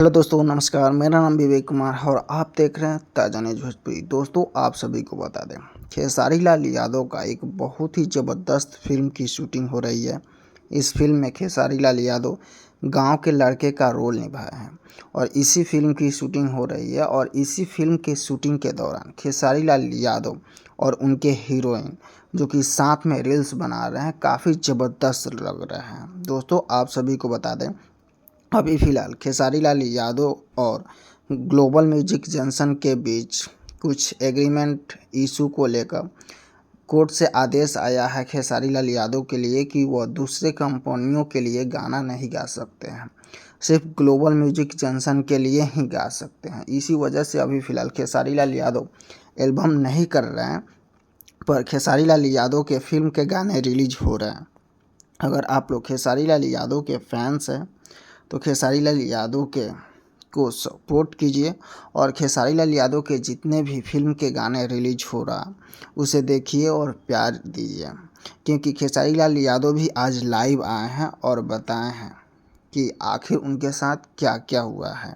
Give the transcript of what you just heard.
Hello दोस्तों, नमस्कार। मेरा नाम विवेक कुमार है और आप देख रहे हैं ताजा न्यूज़ भोजपुरी। दोस्तों, आप सभी को बता दें, खेसारी लाल यादव का एक बहुत ही ज़बरदस्त फिल्म की शूटिंग हो रही है। इस फिल्म में खेसारी लाल यादव गांव के लड़के का रोल निभाए हैं और इसी फिल्म की शूटिंग हो रही है। और इसी फिल्म के शूटिंग के दौरान खेसारी लाल यादव और उनके हीरोइन जो कि साथ में रील्स बना रहे हैं, काफ़ी ज़बरदस्त लग रहे हैं। दोस्तों, आप सभी को बता दें, अभी फ़िलहाल खेसारी लाल यादव और ग्लोबल म्यूजिक जंक्शन के बीच कुछ एग्रीमेंट इशू को लेकर कोर्ट से आदेश आया है खेसारी लाल यादव के लिए कि वह दूसरे कंपनियों के लिए गाना नहीं गा सकते हैं, सिर्फ ग्लोबल म्यूजिक जंक्शन के लिए ही गा सकते हैं। इसी वजह से अभी फ़िलहाल खेसारी लाल यादव एल्बम नहीं कर रहे हैं, पर खेसारी लाल यादव के फिल्म के गाने रिलीज हो रहे हैं। अगर आप लोग खेसारी लाल यादव के फैंस हैं तो खेसारी लाल यादव को सपोर्ट कीजिए और खेसारी लाल यादव के जितने भी फिल्म के गाने रिलीज हो रहा उसे देखिए और प्यार दीजिए, क्योंकि खेसारी लाल यादव भी आज लाइव आए हैं और बताए हैं कि आखिर उनके साथ क्या क्या हुआ है।